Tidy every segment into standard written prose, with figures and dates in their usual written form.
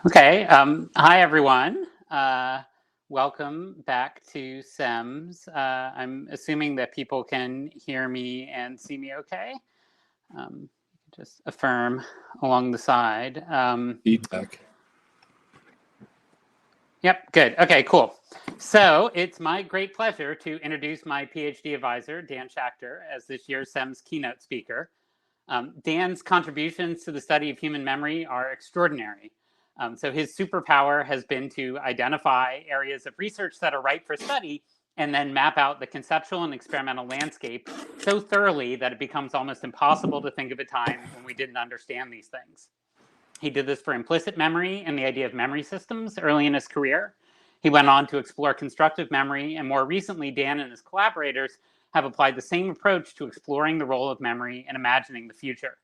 Okay. Hi, everyone. Welcome back to CEMS. I'm assuming that people can hear me and see me okay. Just affirm along the side. Feedback. Yep, good. Okay, cool. So it's my great pleasure to introduce my PhD advisor, Dan Schacter, as this year's CEMS keynote speaker. Dan's contributions to the study of human memory are extraordinary. So his superpower has been to identify areas of research that are ripe for study and then map out the conceptual and experimental landscape so thoroughly that it becomes almost impossible to think of a time when we didn't understand these things. He did this for implicit memory and the idea of memory systems early in his career. He went on to explore constructive memory, and more recently, Dan and his collaborators have applied the same approach to exploring the role of memory and imagining the future.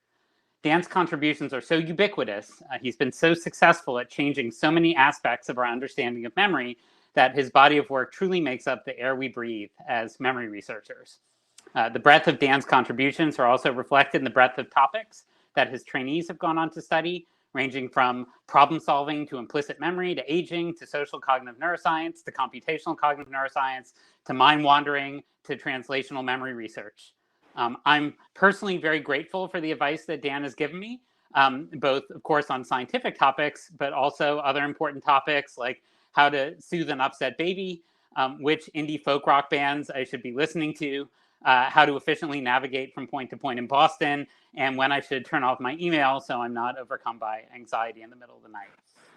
Dan's contributions are so ubiquitous, he's been so successful at changing so many aspects of our understanding of memory that his body of work truly makes up the air we breathe as memory researchers. The breadth of Dan's contributions are also reflected in the breadth of topics that his trainees have gone on to study, ranging from problem solving to implicit memory to aging to social cognitive neuroscience to computational cognitive neuroscience to mind wandering to translational memory research. I'm personally very grateful for the advice that Dan has given me, both, of course, on scientific topics, but also other important topics like how to soothe an upset baby, which indie folk rock bands I should be listening to, how to efficiently navigate from point to point in Boston, and when I should turn off my email so I'm not overcome by anxiety in the middle of the night.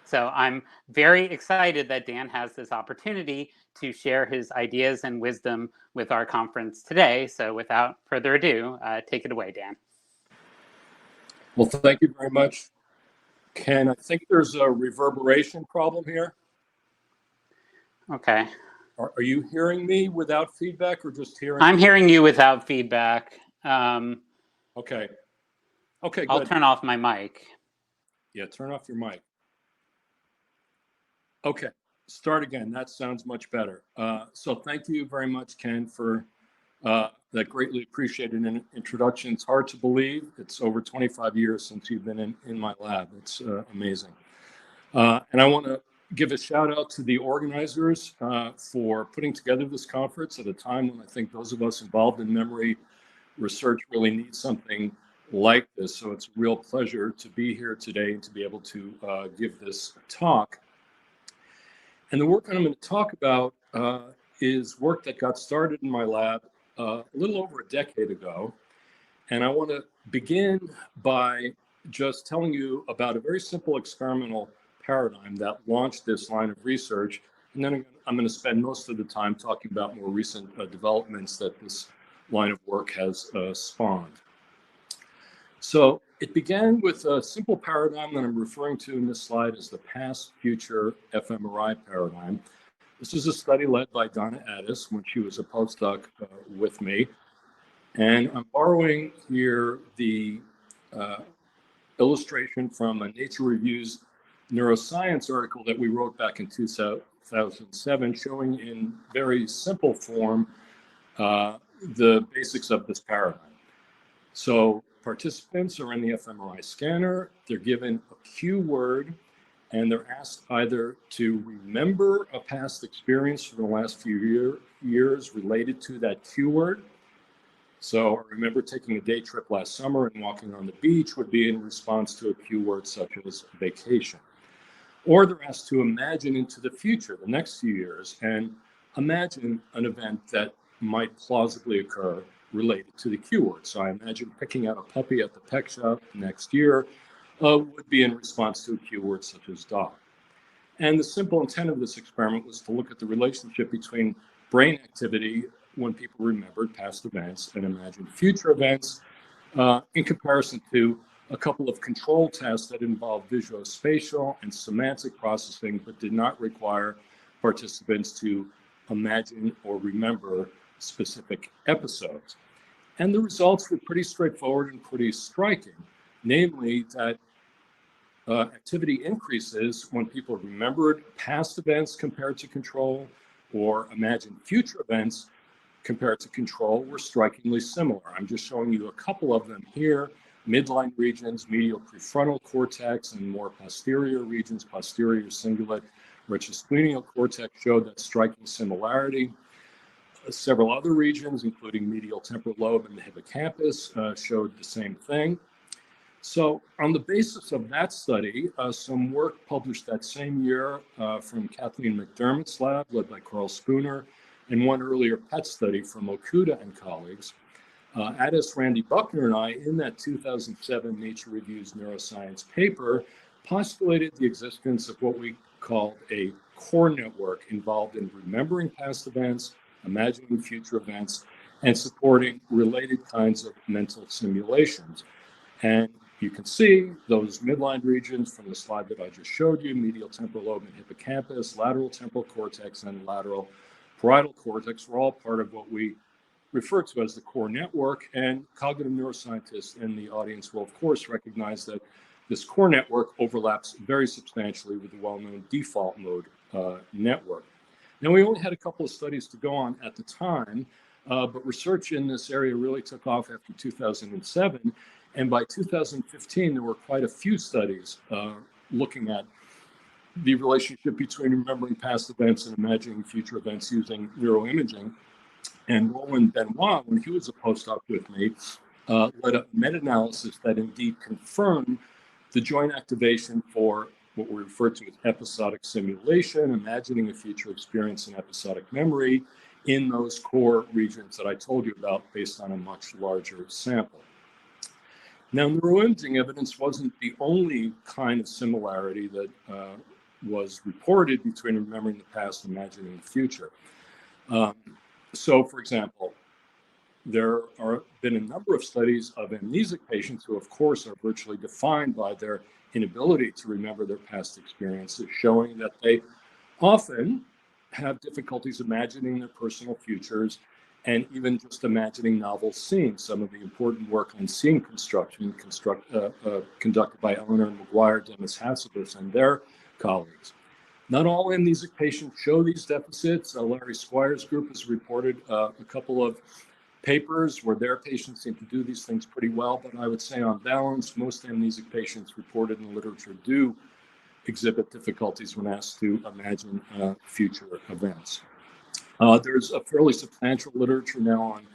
So I'm very excited that Dan has this opportunity to share his ideas and wisdom with our conference today. So without further ado, take it away, Dan. Well, thank you very much, Ken. I think there's a reverberation problem here. Okay. Are you hearing me without feedback or just hearing? I'm hearing you without feedback. Okay. Okay, good. I'll turn off my mic. Yeah, turn off your mic. Okay, start again. That sounds much better. So thank you very much, Ken, for that greatly appreciated introduction. It's hard to believe. It's over 25 years since you've been in my lab. It's amazing. And I want to give a shout out to the organizers for putting together this conference at a time when I think those of us involved in memory research really need something like this. So it's a real pleasure to be here today and to be able to give this talk. And the work I'm going to talk about is work that got started in my lab a little over a decade ago. And I want to begin by just telling you about a very simple experimental paradigm that launched this line of research. And then I'm going to spend most of the time talking about more recent developments that this line of work has spawned. So it began with a simple paradigm that I'm referring to in this slide as the past-future fMRI paradigm. This is a study led by Donna Addis when she was a postdoc with me. And I'm borrowing here the illustration from a Nature Reviews neuroscience article that we wrote back in 2007, showing in very simple form the basics of this paradigm. So participants are in the fMRI scanner, they're given a cue word, and they're asked either to remember a past experience from the last few years related to that cue word. So I remember taking a day trip last summer and walking on the beach would be in response to a cue word such as vacation. Or they're asked to imagine into the future, the next few years, and imagine an event that might plausibly occur related to the cue word. So I imagine picking out a puppy at the pet shop next year would be in response to a cue word such as dog. And the simple intent of this experiment was to look at the relationship between brain activity when people remembered past events and imagined future events in comparison to a couple of control tests that involved visuospatial and semantic processing, but did not require participants to imagine or remember specific episodes. And the results were pretty straightforward and pretty striking, namely that activity increases when people remembered past events compared to control or imagined future events compared to control were strikingly similar. I'm just showing you a couple of them here. midline regions, medial prefrontal cortex, and more posterior regions, posterior cingulate, retrosplenial cortex showed that striking similarity. Several other regions, including medial temporal lobe and the hippocampus, showed the same thing. So on the basis of that study, some work published that same year from Kathleen McDermott's lab, led by Carl Spooner, and one earlier PET study from Okuda and colleagues. Addis, Randy Buckner, and I, in that 2007 Nature Reviews Neuroscience paper, postulated the existence of what we called a core network involved in remembering past events, imagining future events, and supporting related kinds of mental simulations. And you can see those midline regions from the slide that I just showed you, medial temporal lobe and hippocampus, lateral temporal cortex, and lateral parietal cortex were all part of what we refer to as the core network. And cognitive neuroscientists in the audience will, of course, recognize that this core network overlaps very substantially with the well-known default mode network. Now, we only had a couple of studies to go on at the time, but research in this area really took off after 2007. And by 2015, there were quite a few studies looking at the relationship between remembering past events and imagining future events using neuroimaging. And Roland Benoit, when he was a postdoc with me, led a meta-analysis that indeed confirmed the joint activation for what we refer to as episodic simulation, imagining a future experience in episodic memory in those core regions that I told you about based on a much larger sample. Now, neuroimaging evidence wasn't the only kind of similarity that was reported between remembering the past and imagining the future. So, for example, there are been a number of studies of amnesic patients who, of course, are virtually defined by their inability to remember their past experiences, showing that they often have difficulties imagining their personal futures and even just imagining novel scenes. Some of the important work on scene construction conducted by Eleanor McGuire, Demis Hassabis, and their colleagues. Not all amnesic patients show these deficits. Larry Squire's group has reported a couple of papers where their patients seem to do these things pretty well, but I would say on balance, most amnesic patients reported in the literature do exhibit difficulties when asked to imagine future events. There's a fairly substantial literature now on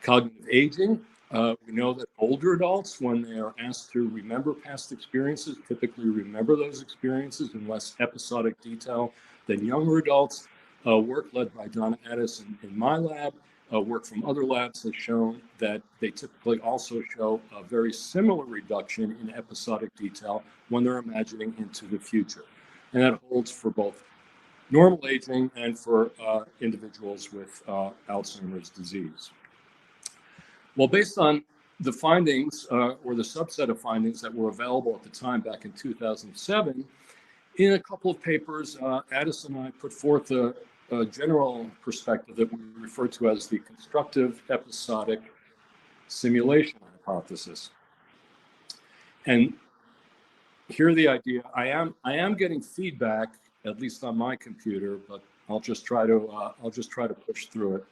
cognitive aging. We know that older adults, when they are asked to remember past experiences, typically remember those experiences in less episodic detail than younger adults. Work led by Donna Addis in my lab, work from other labs has shown that they typically also show a very similar reduction in episodic detail when they're imagining into the future. And that holds for both normal aging and for individuals with Alzheimer's disease. Well, based on the findings or the subset of findings that were available at the time back in 2007, in a couple of papers, Addis and I put forth a general perspective that we refer to as the constructive episodic simulation hypothesis. And here the idea, I am getting feedback, at least on my computer, but I'll just try to push through it.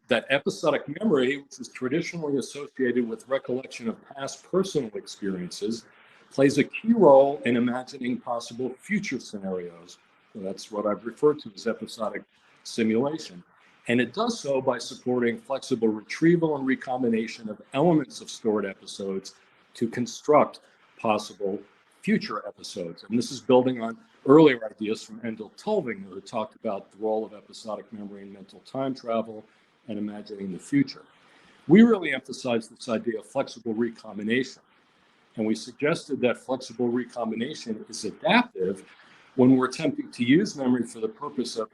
That episodic memory, which is traditionally associated with recollection of past personal experiences, plays a key role in imagining possible future scenarios. So that's what I've referred to as episodic simulation. And it does so by supporting flexible retrieval and recombination of elements of stored episodes to construct possible future episodes. And this is building on earlier ideas from Endel Tulving, who talked about the role of episodic memory in mental time travel and imagining the future. We really emphasize this idea of flexible recombination. And we suggested that flexible recombination is adaptive when we're attempting to use memory for the purpose of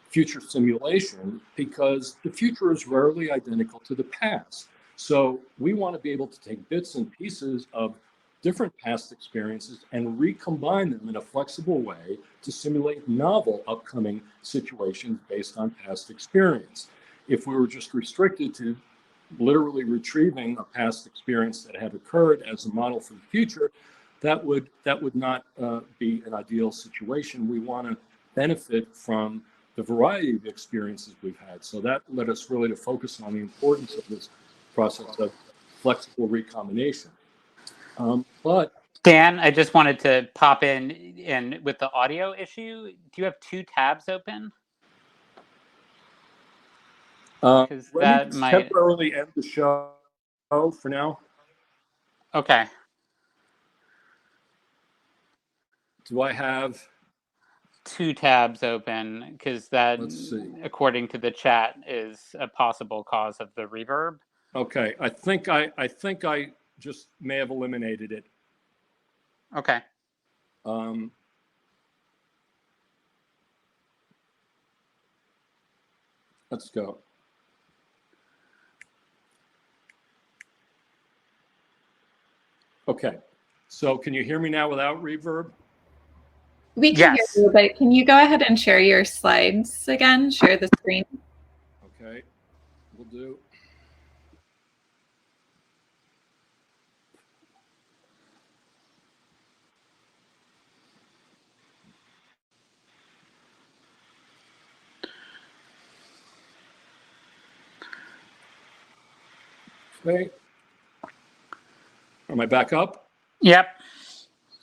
future simulation, because the future is rarely identical to the past. So we want to be able to take bits and pieces of different past experiences and recombine them in a flexible way to simulate novel upcoming situations based on past experience. If we were just restricted to literally retrieving a past experience that had occurred as a model for the future, that would not be an ideal situation. We want to benefit from the variety of experiences we've had. So that led us really to focus on the importance of this process of flexible recombination. But Dan, I just wanted to pop in with the audio issue. Do you have two tabs open? let that me might temporarily end the show for now. Okay. Do I have two tabs open? Because that, let's see, according to the chat, is a possible cause of the reverb. Okay, I think I just may have eliminated it. Okay. Let's go. Okay, so can you hear me now without reverb? We can Yes. hear you, but can you go ahead and share your slides again? Share the screen. Okay, we'll do. Okay. Am I back up? Yep.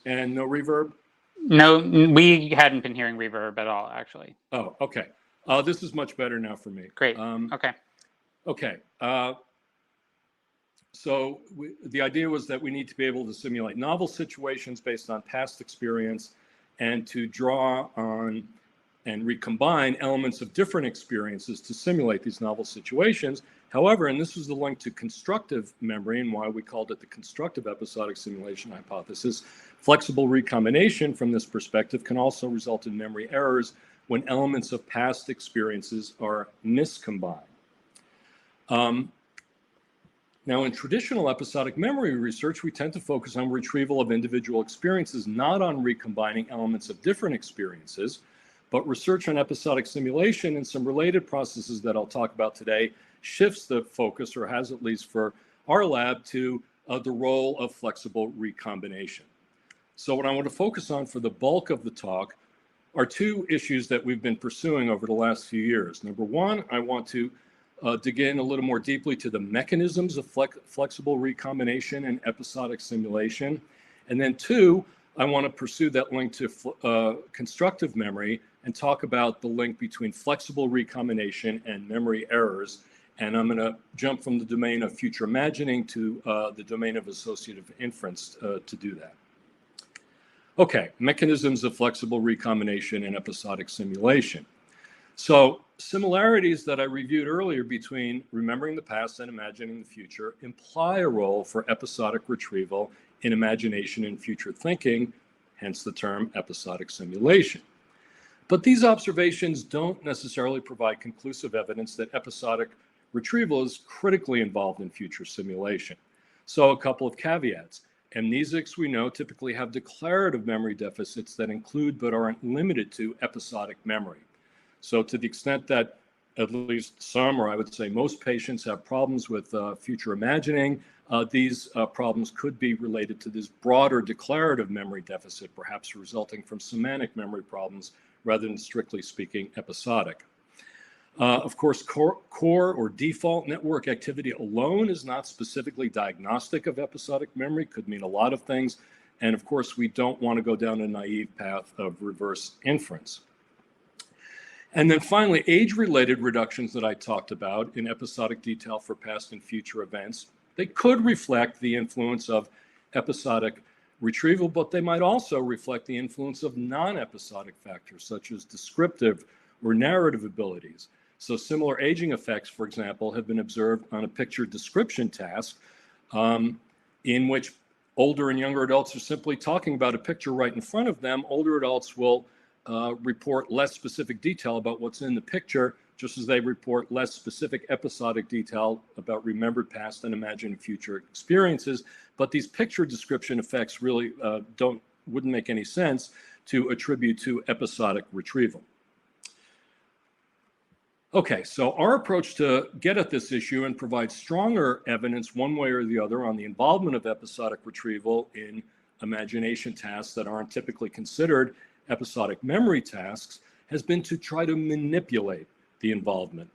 And no reverb? No, we hadn't been hearing reverb at all, actually. Oh, okay. This is much better now for me. Great. Okay. Okay. So the idea was that we need to be able to simulate novel situations based on past experience and to draw on and recombine elements of different experiences to simulate these novel situations. However, and this was the link to constructive memory and why we called it the constructive episodic simulation hypothesis, flexible recombination from this perspective can also result in memory errors when elements of past experiences are miscombined. Now, in traditional episodic memory research, we tend to focus on retrieval of individual experiences, not on recombining elements of different experiences. But research on episodic simulation and some related processes that I'll talk about today shifts the focus, or has at least for our lab, to the role of flexible recombination. So what I want to focus on for the bulk of the talk are two issues that we've been pursuing over the last few years. Number one, I want to dig in a little more deeply to the mechanisms of flexible recombination and episodic simulation. And then two, I want to pursue that link to constructive memory and talk about the link between flexible recombination and memory errors. And I'm going to jump from the domain of future imagining to the domain of associative inference to do that. Okay, mechanisms of flexible recombination and episodic simulation. So similarities that I reviewed earlier between remembering the past and imagining the future imply a role for episodic retrieval in imagination and future thinking, hence the term episodic simulation. But these observations don't necessarily provide conclusive evidence that episodic retrieval is critically involved in future simulation. So a couple of caveats. Amnesics, we know, typically have declarative memory deficits that include but aren't limited to episodic memory. So to the extent that at least some, or I would say most patients have problems with future imagining, these problems could be related to this broader declarative memory deficit, perhaps resulting from semantic memory problems rather than, strictly speaking, episodic. Of course, core or default network activity alone is not specifically diagnostic of episodic memory, could mean a lot of things. And of course, we don't want to go down a naive path of reverse inference. And then finally, age-related reductions that I talked about in episodic detail for past and future events, they could reflect the influence of episodic retrieval, but they might also reflect the influence of non-episodic factors, such as descriptive or narrative abilities. So similar aging effects, for example, have been observed on a picture description task in which older and younger adults are simply talking about a picture right in front of them. Older adults will report less specific detail about what's in the picture, just as they report less specific episodic detail about remembered past and imagined future experiences. But these picture description effects really wouldn't make any sense to attribute to episodic retrieval. Okay, so our approach to get at this issue and provide stronger evidence one way or the other on the involvement of episodic retrieval in imagination tasks that aren't typically considered episodic memory tasks has been to try to manipulate the involvement.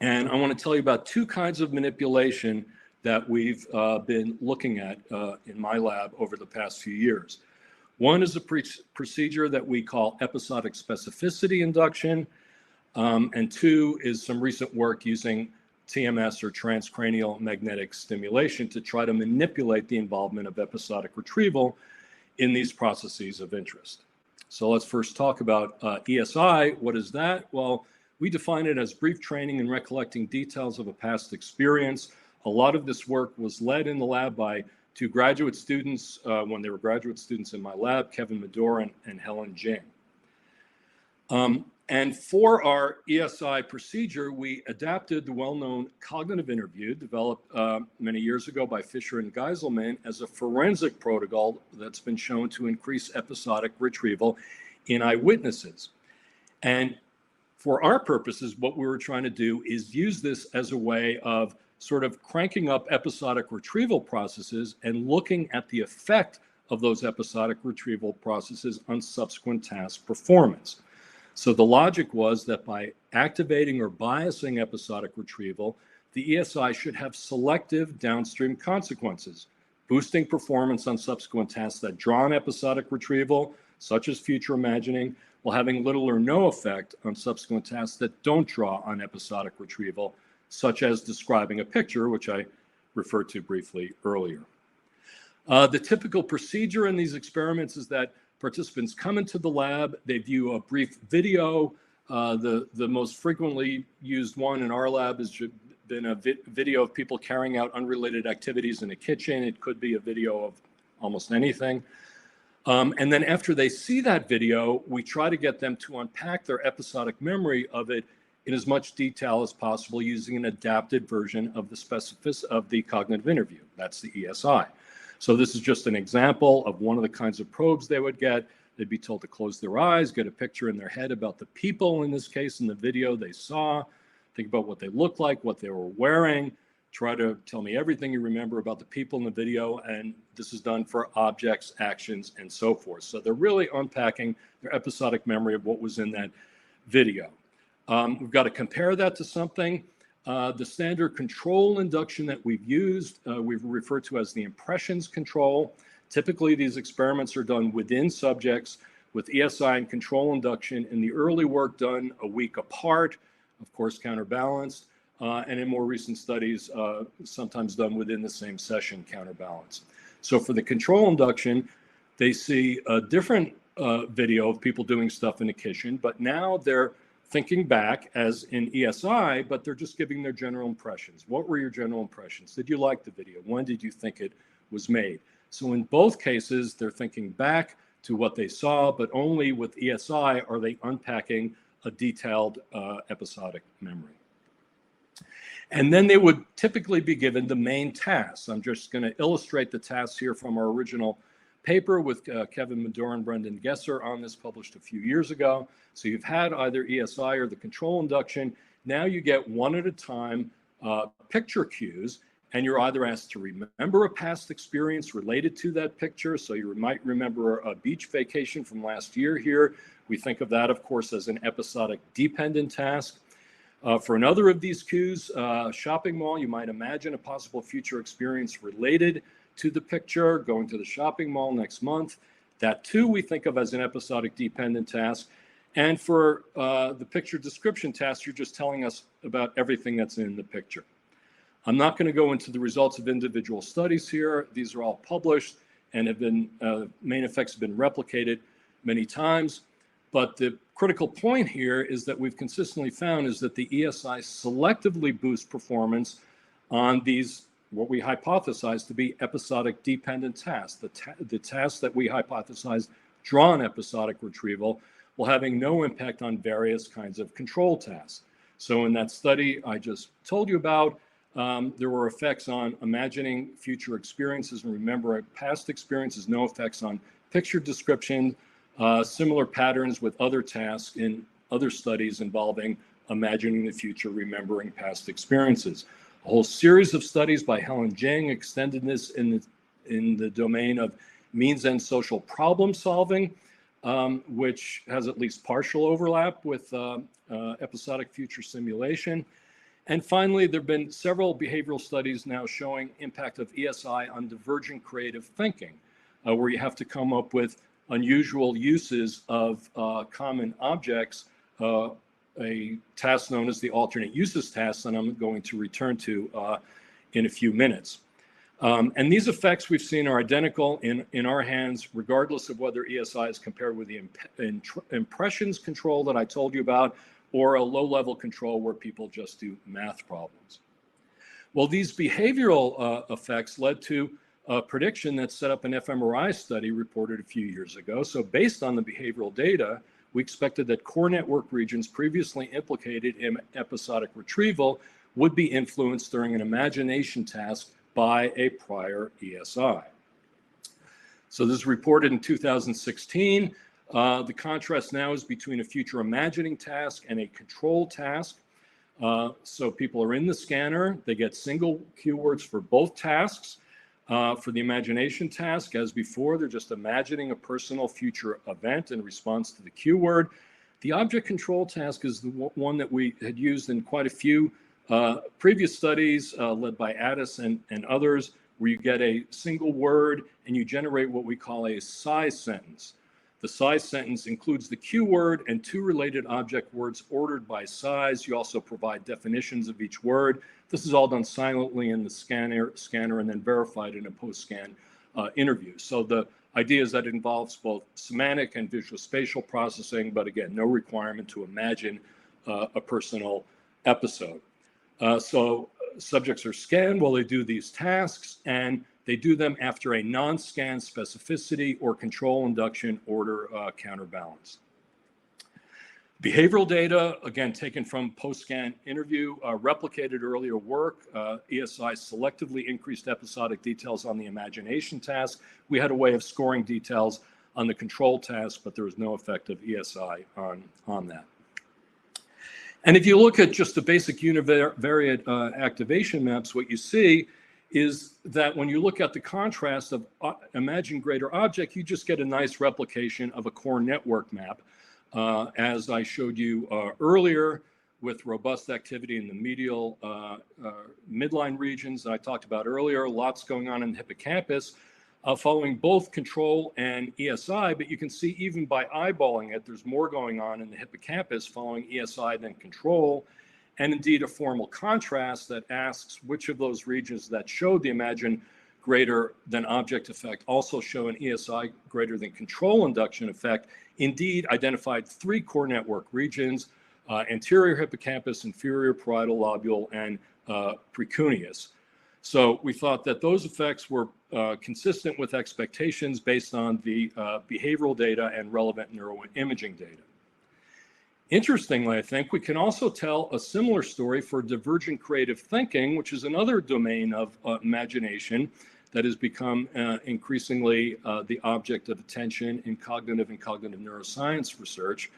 And I want to tell you about two kinds of manipulation that we've been looking at in my lab over the past few years. One is a procedure that we call episodic specificity induction, and two is some recent work using CEMS or transcranial magnetic stimulation to try to manipulate the involvement of episodic retrieval in these processes of interest. So let's first talk about ESI. What is that? Well, we define it as brief training in recollecting details of a past experience. A lot of this work was led in the lab by two graduate students when they were graduate students in my lab, Kevin Medor and Helen Jing. And for our ESI procedure, we adapted the well-known cognitive interview developed many years ago by Fisher and Geiselman as a forensic protocol that's been shown to increase episodic retrieval in eyewitnesses. And for our purposes, what we were trying to do is use this as a way of sort of cranking up episodic retrieval processes and looking at the effect of those episodic retrieval processes on subsequent task performance. So the logic was that by activating or biasing episodic retrieval, the ESI should have selective downstream consequences, boosting performance on subsequent tasks that draw on episodic retrieval, such as future imagining, while having little or no effect on subsequent tasks that don't draw on episodic retrieval, such as describing a picture, which I referred to briefly earlier. The typical procedure in these experiments is that participants come into the lab, they view a brief video. The most frequently used one in our lab has been a video of people carrying out unrelated activities in a kitchen. It could be a video of almost anything. And then after they see that video, we try to get them to unpack their episodic memory of it in as much detail as possible using an adapted version of the specificity of the cognitive interview. That's the ESI. So this is just an example of one of the kinds of probes they would get. They'd be told to close their eyes, get a picture in their head about the people, in this case, in the video they saw, think about what they looked like, what they were wearing, try to tell me everything you remember about the people in the video, and this is done for objects, actions, and so forth. So they're really unpacking their episodic memory of what was in that video. We've got to compare that to something. The standard control induction that we've used, we've referred to as the impressions control. Typically, these experiments are done within subjects with ESI and control induction in the early work done a week apart, of course, counterbalanced, and in more recent studies, sometimes done within the same session, counterbalanced. So for the control induction, they see a different video of people doing stuff in the kitchen, but now they're thinking back as in ESI, but they're just giving their general impressions. What were your general impressions? Did you like the video? When did you think it was made? So in both cases, they're thinking back to what they saw, but only with ESI are they unpacking a detailed episodic memory. And then they would typically be given the main tasks. I'm just going to illustrate the tasks here from our original paper with Kevin Medor and Brendan Gesser on this, published a few years ago. So you've had either ESI or the control induction. Now you get one at a time picture cues, and you're either asked to remember a past experience related to that picture. So you might remember a beach vacation from last year here. We think of that, of course, as an episodic dependent task. For another of these cues, shopping mall, you might imagine a possible future experience related to the picture, going to the shopping mall next month. That too we think of as an episodic dependent task. And for the picture description task, you're just telling us about everything that's in the picture. I'm not going to go into the results of individual studies here. These are all published and have been, main effects have been replicated many times. But the critical point here is that we've consistently found is that the ESI selectively boosts performance on these, what we hypothesize to be episodic dependent tasks. The tasks that we hypothesize draw on episodic retrieval while having no impact on various kinds of control tasks. So in that study I just told you about, there were effects on imagining future experiences and remembering past experiences, no effects on picture description, similar patterns with other tasks in other studies involving imagining the future, remembering past experiences. A whole series of studies by Helen Jing extended this in the domain of means and social problem solving, which has at least partial overlap with episodic future simulation. And finally, there have been several behavioral studies now showing impact of ESI on divergent creative thinking, where you have to come up with unusual uses of common objects, a task known as the alternate uses task that I'm going to return to in a few minutes. And these effects we've seen are identical in our hands, regardless of whether ESI is compared with the impressions control that I told you about, or a low-level control where people just do math problems. Well, these behavioral effects led to a prediction that set up an fMRI study reported a few years ago. So based on the behavioral data, we expected that core network regions previously implicated in episodic retrieval would be influenced during an imagination task by a prior ESI. So this was reported in 2016. The contrast now is between a future imagining task and a control task. So people are in the scanner, they get single keywords for both tasks. For the imagination task, as before, they're just imagining a personal future event in response to the keyword. The object control task is the one that we had used in quite a few previous studies led by Addis and others, where you get a single word and you generate what we call a size sentence. The size sentence includes the keyword and two related object words ordered by size. You also provide definitions of each word. This is all done silently in the scanner and then verified in a post-scan interview. So the idea is that it involves both semantic and visual spatial processing, but again, no requirement to imagine a personal episode. So subjects are scanned while they do these tasks, and they do them after a non-scan specificity or control induction order counterbalance. Behavioral data, again, taken from post-scan interview, replicated earlier work. ESI selectively increased episodic details on the imagination task. We had a way of scoring details on the control task, but there was no effect of ESI on that. And if you look at just the basic univariate activation maps, what you see is that when you look at the contrast of imagine greater object, you just get a nice replication of a core network map. As I showed you earlier, with robust activity in the medial midline regions that I talked about earlier, lots going on in the hippocampus, following both control and ESI, but you can see even by eyeballing it, there's more going on in the hippocampus following ESI than control. And indeed, a formal contrast that asks which of those regions that showed the imagine greater than object effect also show an ESI greater than control induction effect, indeed identified three core network regions, anterior hippocampus, inferior parietal lobule, and precuneus. So we thought that those effects were consistent with expectations based on the behavioral data and relevant neuroimaging data. Interestingly, I think we can also tell a similar story for divergent creative thinking, which is another domain of imagination that has become increasingly the object of attention in cognitive and cognitive neuroscience research.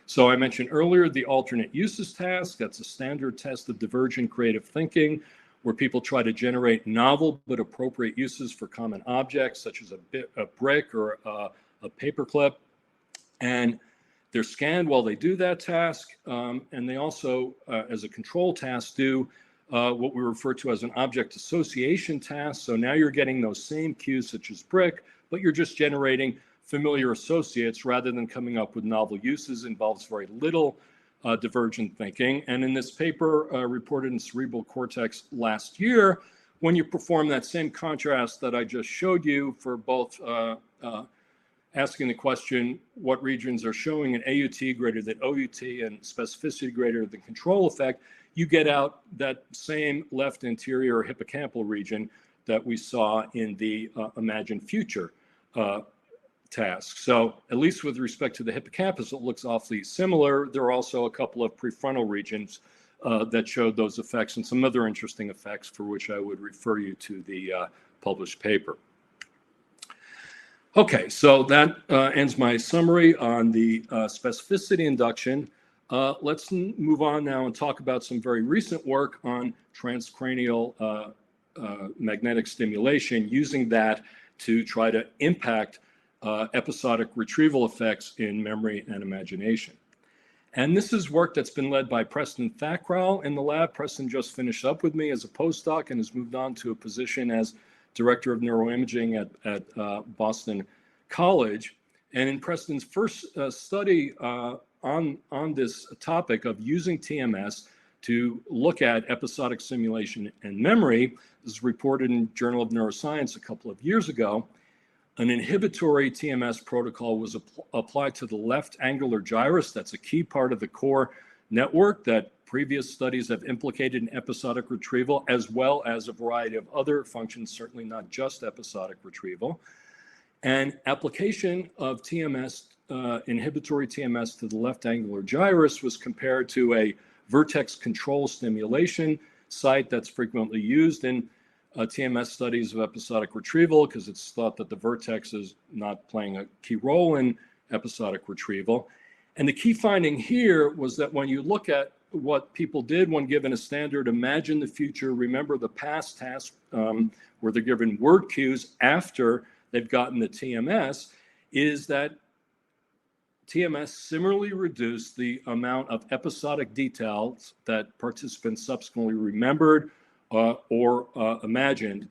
So I mentioned earlier the alternate uses task. That's a standard test of divergent creative thinking, where people try to generate novel but appropriate uses for common objects, such as a brick or a paperclip. And they're scanned while they do that task, and they also, as a control task, do what we refer to as an object association task. So now you're getting those same cues such as brick, but you're just generating familiar associates rather than coming up with novel uses. Involves very little divergent thinking. And in this paper reported in Cerebral Cortex last year, when you perform that same contrast that I just showed you for both asking the question, what regions are showing an AUT greater than OUT and specificity greater than control effect, you get out that same left anterior hippocampal region that we saw in the Imagine Future task. So at least with respect to the hippocampus, it looks awfully similar. There are also a couple of prefrontal regions that showed those effects and some other interesting effects for which I would refer you to the published paper. Okay, so that ends my summary on the specificity induction. Let's move on now and talk about some very recent work on transcranial magnetic stimulation, using that to try to impact episodic retrieval effects in memory and imagination. And this is work that's been led by Preston Thakral in the lab. Preston just finished up with me as a postdoc and has moved on to a position as director of neuroimaging at Boston College. And in Preston's first study on this topic of using TMS to look at episodic simulation and memory, this was reported in Journal of Neuroscience a couple of years ago. An inhibitory TMS protocol was applied to the left angular gyrus. That's a key part of the core network that previous studies have implicated in episodic retrieval, as well as a variety of other functions, certainly not just episodic retrieval. And application of TMS, inhibitory TMS to the left angular gyrus was compared to a vertex control stimulation site that's frequently used in TMS studies of episodic retrieval, because it's thought that the vertex is not playing a key role in episodic retrieval. And the key finding here was that when you look at what people did when given a standard imagine the future, remember the past task, where they're given word cues after they've gotten the TMS, is that TMS similarly reduced the amount of episodic details that participants subsequently remembered or imagined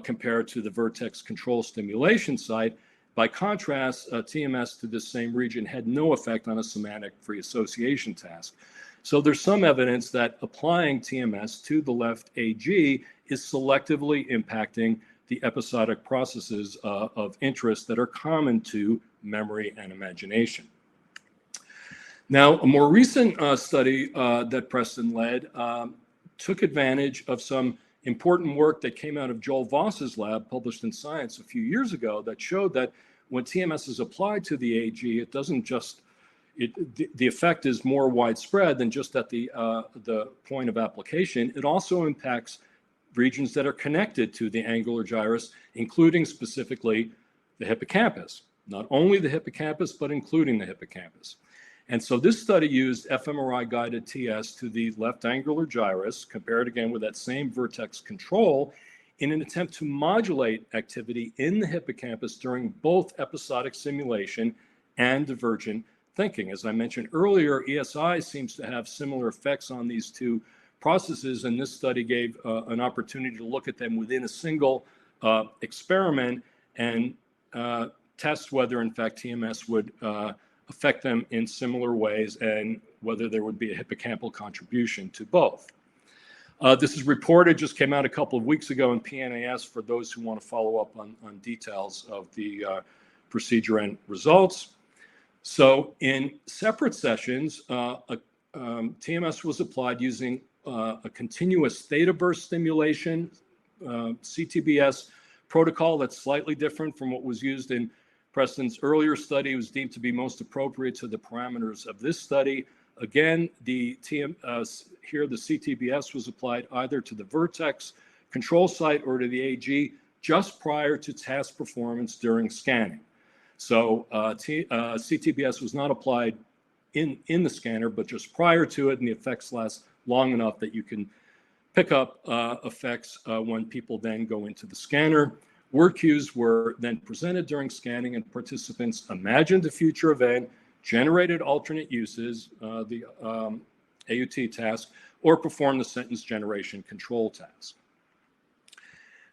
compared to the vertex control stimulation site. By contrast, TMS to this same region had no effect on a semantic free association task. So there's some evidence that applying TMS to the left AG is selectively impacting the episodic processes of interest that are common to memory and imagination. Now, a more recent study that Preston led took advantage of some important work that came out of Joel Voss's lab, published in Science a few years ago, that showed that when TMS is applied to the AG, it doesn't just, the effect is more widespread than just at the point of application. It also impacts regions that are connected to the angular gyrus, including specifically the hippocampus. Not only the hippocampus, but including the hippocampus. And so this study used fMRI-guided TS to the left angular gyrus, compared again with that same vertex control, in an attempt to modulate activity in the hippocampus during both episodic simulation and divergent thinking. As I mentioned earlier, ESI seems to have similar effects on these two processes, and this study gave an opportunity to look at them within a single experiment and test whether, in fact, TMS would affect them in similar ways and whether there would be a hippocampal contribution to both. This is reported, just came out a couple of weeks ago in PNAS for those who want to follow up on details of the procedure and results. So in separate sessions, TMS was applied using a continuous theta burst stimulation, CTBS protocol that's slightly different from what was used in Preston's earlier study. It was deemed to be most appropriate to the parameters of this study. Again, here the CTBS was applied either to the vertex control site or to the AG just prior to task performance during scanning. So CTBS was not applied in the scanner, but just prior to it, and the effects last long enough that you can pick up effects when people then go into the scanner. Word cues were then presented during scanning, and participants imagined a future event, generated alternate uses, the AUT task, or performed the sentence generation control task.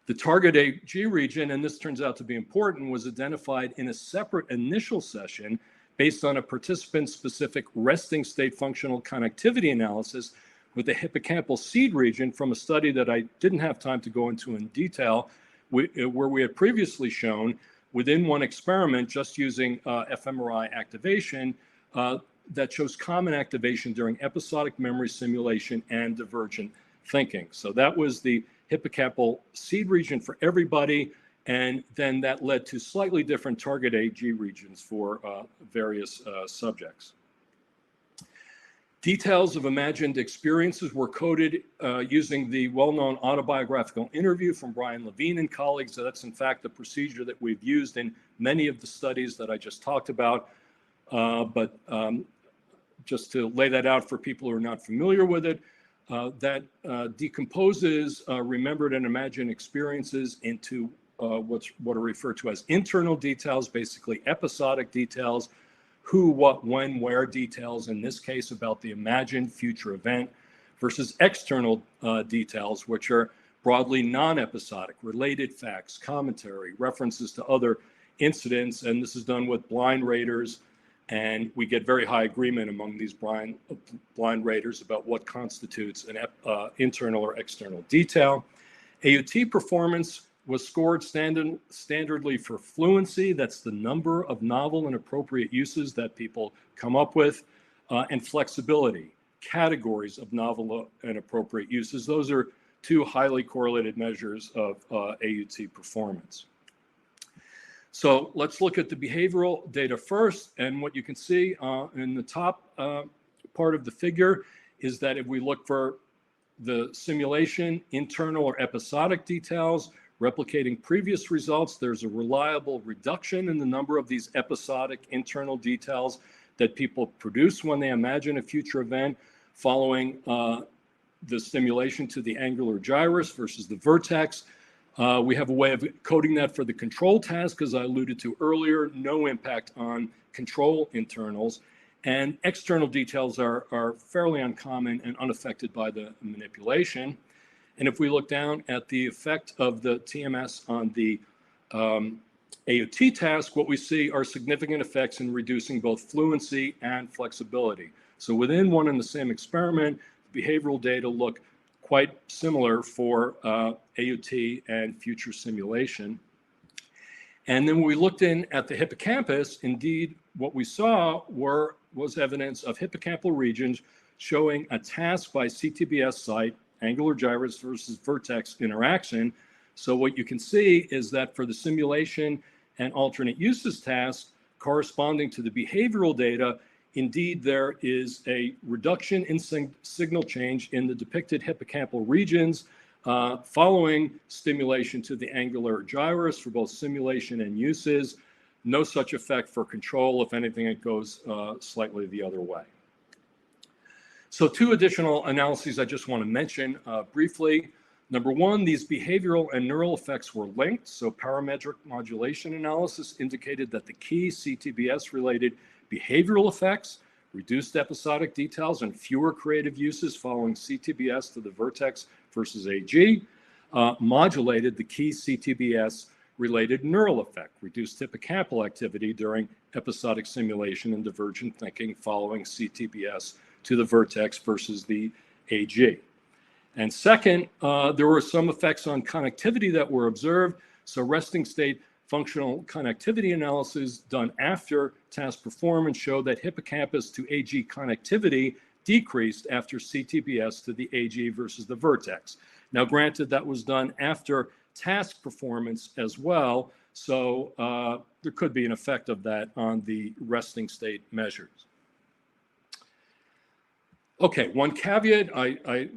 The target AG region, and this turns out to be important, was identified in a separate initial session based on a participant-specific resting state functional connectivity analysis with the hippocampal seed region from a study that I didn't have time to go into in detail, where we had previously shown within one experiment just using fMRI activation that shows common activation during episodic memory simulation and divergent thinking. So that was the hippocampal seed region for everybody, and then that led to slightly different target AG regions for various subjects. Details of imagined experiences were coded using the well-known autobiographical interview from Brian Levine and colleagues. So that's in fact the procedure that we've used in many of the studies that I just talked about. But just to lay that out for people who are not familiar with it, that decomposes remembered and imagined experiences into what are referred to as internal details, basically episodic details. who, what, when, where details, in this case about the imagined future event, versus external details, which are broadly non-episodic, related facts, commentary, references to other incidents, and this is done with blind raters, and we get very high agreement among these blind raters about what constitutes an internal or external detail. AUT performance was scored standardly for fluency, that's the number of novel and appropriate uses that people come up with, and flexibility, categories of novel and appropriate uses. Those are two highly correlated measures of AUT performance. So let's look at the behavioral data first, and what you can see in the top part of the figure is that if we look for the simulation, internal or episodic details, replicating previous results, there's a reliable reduction in the number of these episodic internal details that people produce when they imagine a future event following the stimulation to the angular gyrus versus the vertex. We have a way of coding that for the control task, as I alluded to earlier, no impact on control internals. And external details are fairly uncommon and unaffected by the manipulation. And if we look down at the effect of the TMS on the AUT task, what we see are significant effects in reducing both fluency and flexibility. So within one and the same experiment, behavioral data look quite similar for AUT and future simulation. And then when we looked in at the hippocampus, indeed, what we saw was evidence of hippocampal regions showing a task by CTBS site, angular gyrus versus vertex interaction. So what you can see is that for the simulation and alternate uses task corresponding to the behavioral data, indeed there is a reduction in signal change in the depicted hippocampal regions following stimulation to the angular gyrus for both simulation and uses. No such effect for control. If anything, it goes slightly the other way. So two additional analyses I just want to mention briefly. Number one, these behavioral and neural effects were linked. So parametric modulation analysis indicated that the key CTBS-related behavioral effects, reduced episodic details, and fewer creative uses following CTBS to the vertex versus AG, modulated the key CTBS-related neural effect, reduced hippocampal activity during episodic simulation and divergent thinking following CTBS to the vertex versus the AG. And second, there were some effects on connectivity that were observed. So resting state functional connectivity analysis done after task performance showed that hippocampus to AG connectivity decreased after CTBS to the AG versus the vertex. Now, granted, that was done after task performance as well, so there could be an effect of that on the resting state measures. Okay, one caveat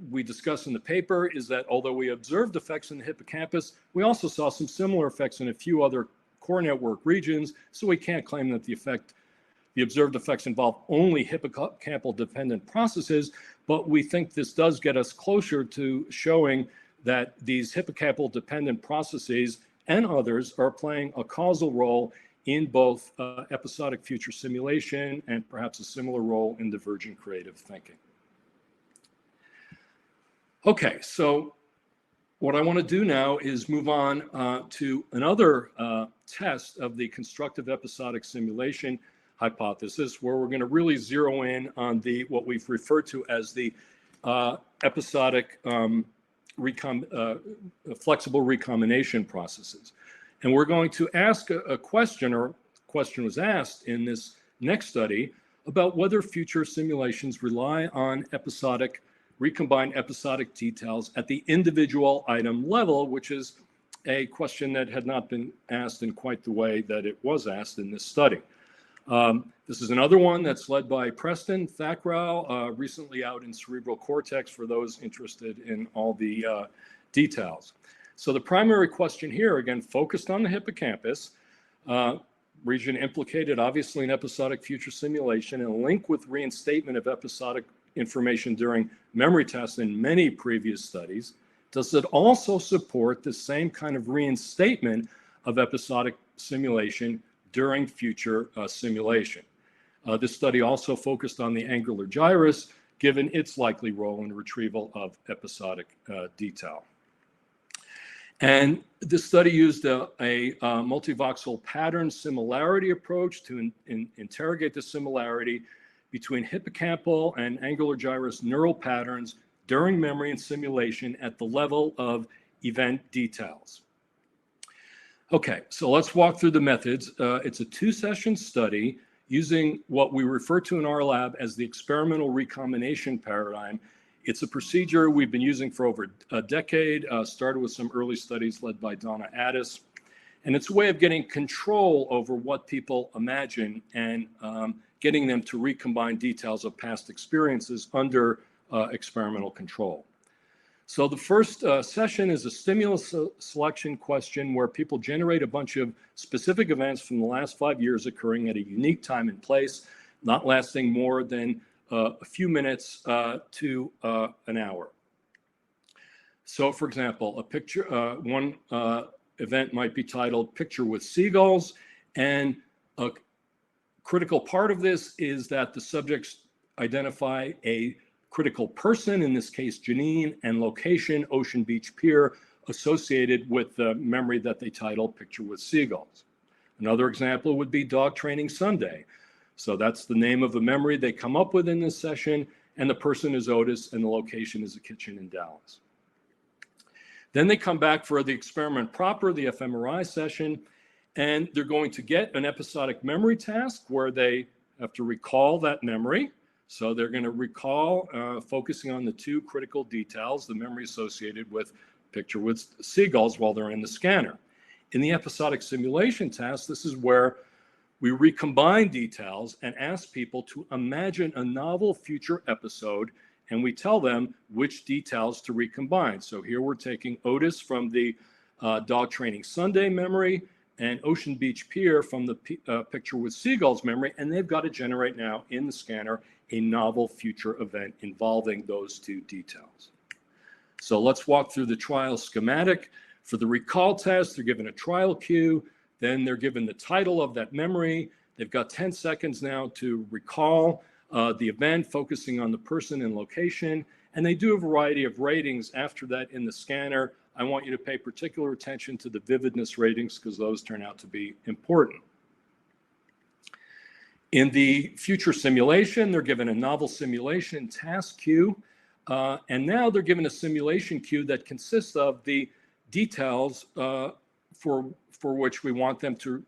we discussed in the paper is that although we observed effects in the hippocampus, we also saw some similar effects in a few other core network regions, so we can't claim that the observed effects involve only hippocampal dependent processes, but we think this does get us closer to showing that these hippocampal dependent processes and others are playing a causal role in both episodic future simulation and perhaps a similar role in divergent creative thinking. Okay, so what I want to do now is move on to another test of the constructive episodic simulation hypothesis, where we're going to really zero in on what we've referred to as the episodic flexible recombination processes. And we're going to ask a question, or a question was asked in this next study, about whether future simulations rely on recombined episodic details at the individual item level, which is a question that had not been asked in quite the way that it was asked in this study. This is another one that's led by Preston Thakral, recently out in cerebral cortex for those interested in all the details. So the primary question here, again, focused on the hippocampus, region implicated obviously in episodic future simulation and linked with reinstatement of episodic information during memory tests in many previous studies. Does it also support the same kind of reinstatement of episodic simulation during future simulation? This study also focused on the angular gyrus, given its likely role in retrieval of episodic detail. And this study used a multivoxel pattern similarity approach to interrogate the similarity between hippocampal and angular gyrus neural patterns during memory and simulation at the level of event details. Okay, so let's walk through the methods. It's a 2-session study using what we refer to in our lab as the experimental recombination paradigm. It's a procedure we've been using for over a decade, started with some early studies led by Schacter Addis. And it's a way of getting control over what people imagine and getting them to recombine details of past experiences under experimental control. So the first session is a stimulus selection question where people generate a bunch of specific events from the last 5 years occurring at a unique time and place, not lasting more than a few minutes to an hour. So for example, a picture, one event might be titled Picture with Seagulls, and a critical part of this is that the subjects identify a critical person, in this case Janine, and location, Ocean Beach Pier, associated with the memory that they title Picture with Seagulls. Another example would be Dog Training Sunday. So that's the name of the memory they come up with in this session, and the person is Otis, and the location is a kitchen in Dallas. Then they come back for the experiment proper, the fMRI session, and they're going to get an episodic memory task where they have to recall that memory. So they're going to recall, focusing on the 2 critical details, the memory associated with Picture with Seagulls while they're in the scanner. In the episodic simulation task, this is where we recombine details and ask people to imagine a novel future episode, and we tell them which details to recombine. So here we're taking Otis from the Dog Training Sunday memory and Ocean Beach Pier from the Picture with Seagulls memory, and they've got to generate now in the scanner a novel future event involving those 2 details. So let's walk through the trial schematic. For the recall test, they're given a trial cue, then they're given the title of that memory. They've got 10 seconds now to recall the event, focusing on the person and location, and they do a variety of ratings after that in the scanner. I want you to pay particular attention to the vividness ratings because those turn out to be important. In the future simulation, they're given a novel simulation task queue, and now they're given a simulation queue that consists of the details for which we want them to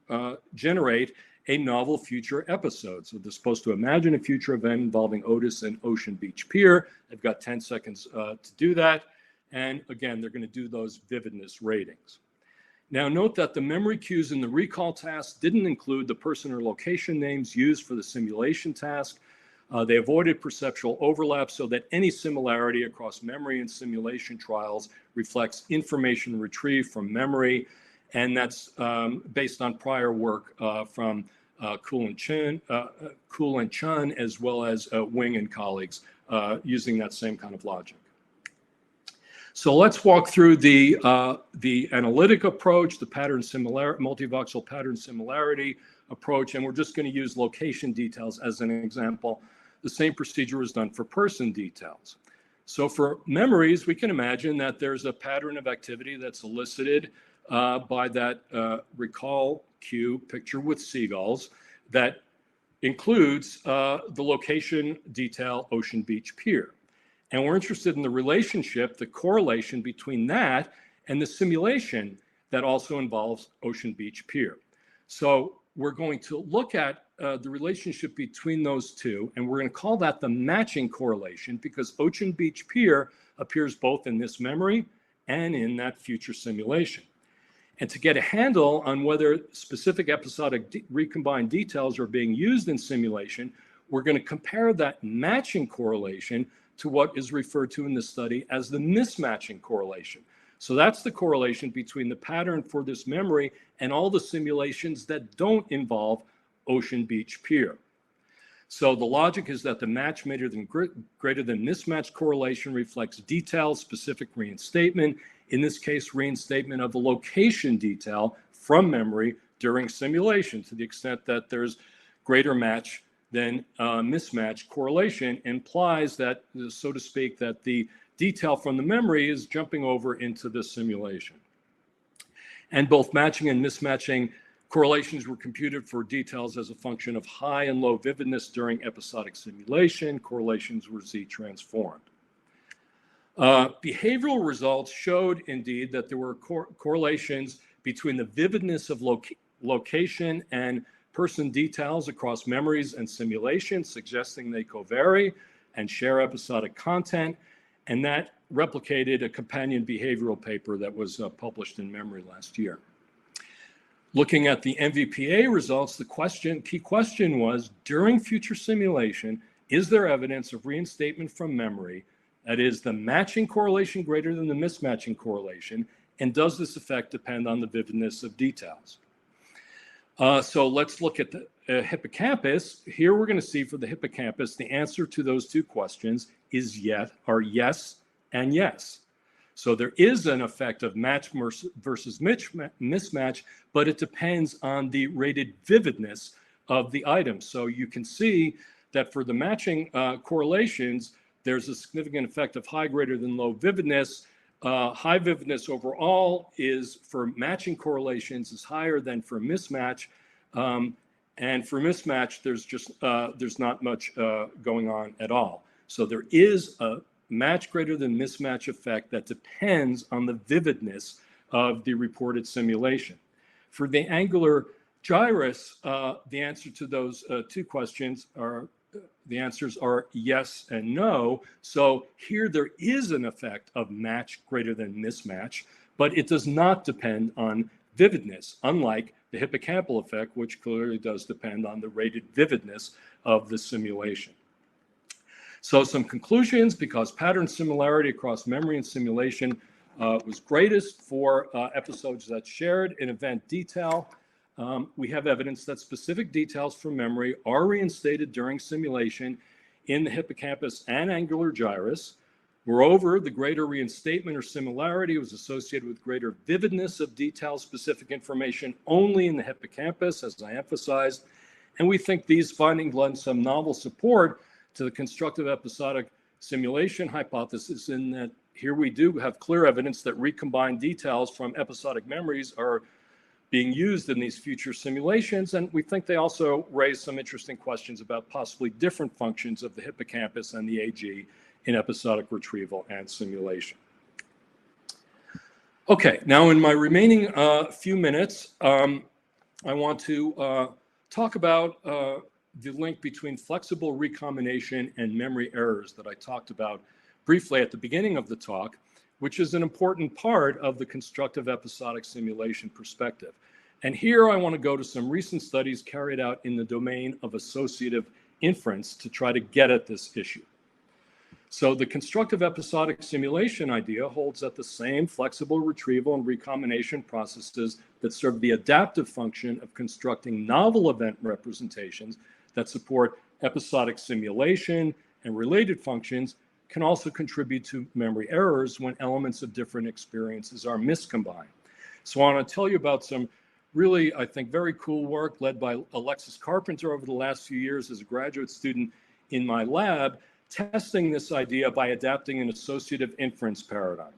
generate a novel future episode. So they're supposed to imagine a future event involving Otis and Ocean Beach Pier. They've got 10 seconds to do that. And again, they're going to do those vividness ratings. Now note that the memory cues in the recall task didn't include the person or location names used for the simulation task. They avoided perceptual overlap so that any similarity across memory and simulation trials reflects information retrieved from memory. And that's based on prior work from Kuhl and Chun, as well as Wing and colleagues, using that same kind of logic. So let's walk through the analytic approach, the multivoxel pattern similarity approach, and we're just going to use location details as an example. The same procedure is done for person details. So for memories, we can imagine that there's a pattern of activity that's elicited by that recall cue, Picture with Seagulls, that includes the location detail, Ocean Beach Pier. And we're interested in the relationship, the correlation between that and the simulation that also involves Ocean Beach Pier. So we're going to look at the relationship between those 2, and we're going to call that the matching correlation because Ocean Beach Pier appears both in this memory and in that future simulation. And to get a handle on whether specific episodic recombined details are being used in simulation, we're going to compare that matching correlation to what is referred to in the study as the mismatching correlation. So that's the correlation between the pattern for this memory and all the simulations that don't involve Ocean Beach Pier. So the logic is that the match greater than mismatch correlation reflects detailed specific reinstatement, in this case, reinstatement of the location detail from memory during simulation, to the extent that there's greater match than mismatch correlation implies that, so to speak, that the detail from the memory is jumping over into the simulation. And both matching and mismatching correlations were computed for details as a function of high and low vividness during episodic simulation. Correlations were Z-transformed. Behavioral results showed indeed that there were correlations between the vividness of location and person details across memories and simulations, suggesting they covary and share episodic content. And that replicated a companion behavioral paper that was published in Memory last year. Looking at the MVPA results, the key question was, during future simulation, is there evidence of reinstatement from memory? That is, the matching correlation greater than the mismatching correlation, and does this effect depend on the vividness of details? So let's look at the hippocampus. Here we're going to see for the hippocampus, the answer to those two questions is yes and yes. So there is an effect of match versus mismatch, but it depends on the rated vividness of the item. So you can see that for the matching correlations, there's a significant effect of high greater than low vividness. High vividness overall is for matching correlations is higher than for mismatch. And for mismatch, there's not much going on at all. So there is a match greater than mismatch effect that depends on the vividness of the reported simulation. For the angular gyrus, the answer to those two questions are, the answers are yes and no. So here there is an effect of match greater than mismatch, but it does not depend on vividness, unlike the hippocampal effect, which clearly does depend on the rated vividness of the simulation. So some conclusions: because pattern similarity across memory and simulation was greatest for episodes that shared an event detail, we have evidence that specific details from memory are reinstated during simulation in the hippocampus and angular gyrus. Moreover, the greater reinstatement or similarity was associated with greater vividness of detail-specific information only in the hippocampus, as I emphasized. And we think these findings lend some novel support to the constructive episodic simulation hypothesis, in that here we do have clear evidence that recombined details from episodic memories are being used in these future simulations. And we think they also raise some interesting questions about possibly different functions of the hippocampus and the AG in episodic retrieval and simulation. Okay, now in my remaining few minutes, I want to talk about the link between flexible recombination and memory errors that I talked about briefly at the beginning of the talk, which is an important part of the constructive episodic simulation perspective. And here I want to go to some recent studies carried out in the domain of associative inference to try to get at this issue. So the constructive episodic simulation idea holds that the same flexible retrieval and recombination processes that serve the adaptive function of constructing novel event representations that support episodic simulation and related functions can also contribute to memory errors when elements of different experiences are miscombined. So I want to tell you about some really, I think, very cool work led by Alexis Carpenter over the last few years as a graduate student in my lab, testing this idea by adapting an associative inference paradigm.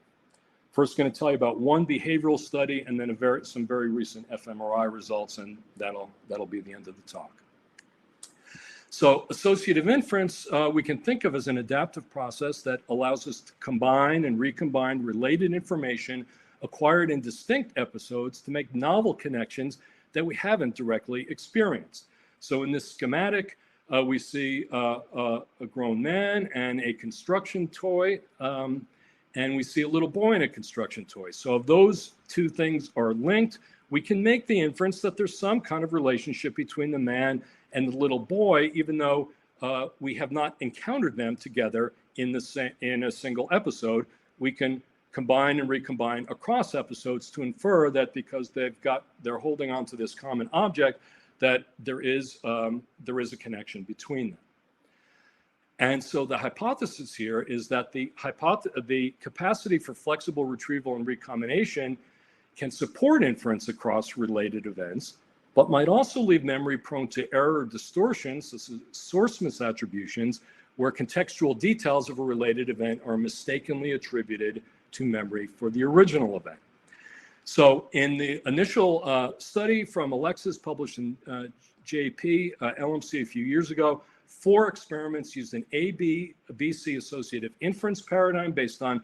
First, going to tell you about one behavioral study, and then some very recent fMRI results, and that'll be the end of the talk. So associative inference, we can think of as an adaptive process that allows us to combine and recombine related information acquired in distinct episodes to make novel connections that we haven't directly experienced. So in this schematic, we see a grown man and a construction toy, and we see a little boy in a construction toy. So if those two things are linked, we can make the inference that there's some kind of relationship between the man and the little boy, even though we have not encountered them together in a single episode. We can combine and recombine across episodes to infer that because they're holding on to this common object, that there is a connection between them. And so the hypothesis here is that the capacity for flexible retrieval and recombination can support inference across related events, but might also leave memory prone to error or distortions, such as source misattributions, where contextual details of a related event are mistakenly attributed to memory for the original event. So in the initial study from Alexis published in JP, LMC a few years ago, 4 experiments used an A-B-B-C associative inference paradigm based on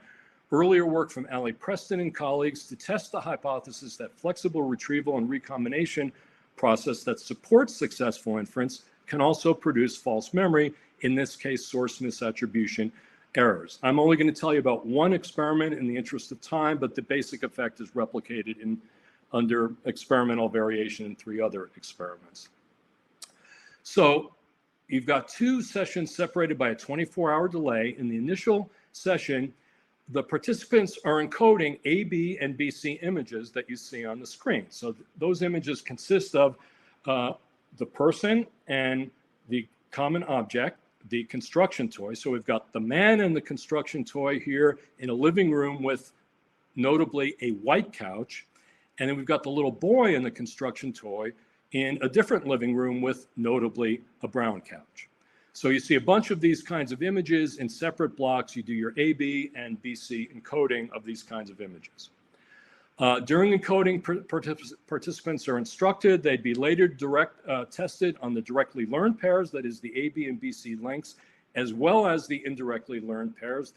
earlier work from Ali Preston and colleagues to test the hypothesis that flexible retrieval and recombination process that supports successful inference can also produce false memory, in this case, source misattribution errors. I'm only going to tell you about one experiment in the interest of time, but the basic effect is replicated under experimental variation in 3 other experiments. So you've got 2 sessions separated by a 24-hour delay. In the initial session, the participants are encoding A, B, and BC images that you see on the screen. So those images consist of the person and the common object, the construction toy. So we've got the man and the construction toy here in a living room with notably a white couch. And then we've got the little boy and the construction toy in a different living room with notably a brown couch. So you see a bunch of these kinds of images in separate blocks. You do your A, B, and BC encoding of these kinds of images. During encoding, participants are instructed. They'd be later tested on the directly learned pairs, that is the A, B, and BC lengths, as well as the indirectly learned pairs.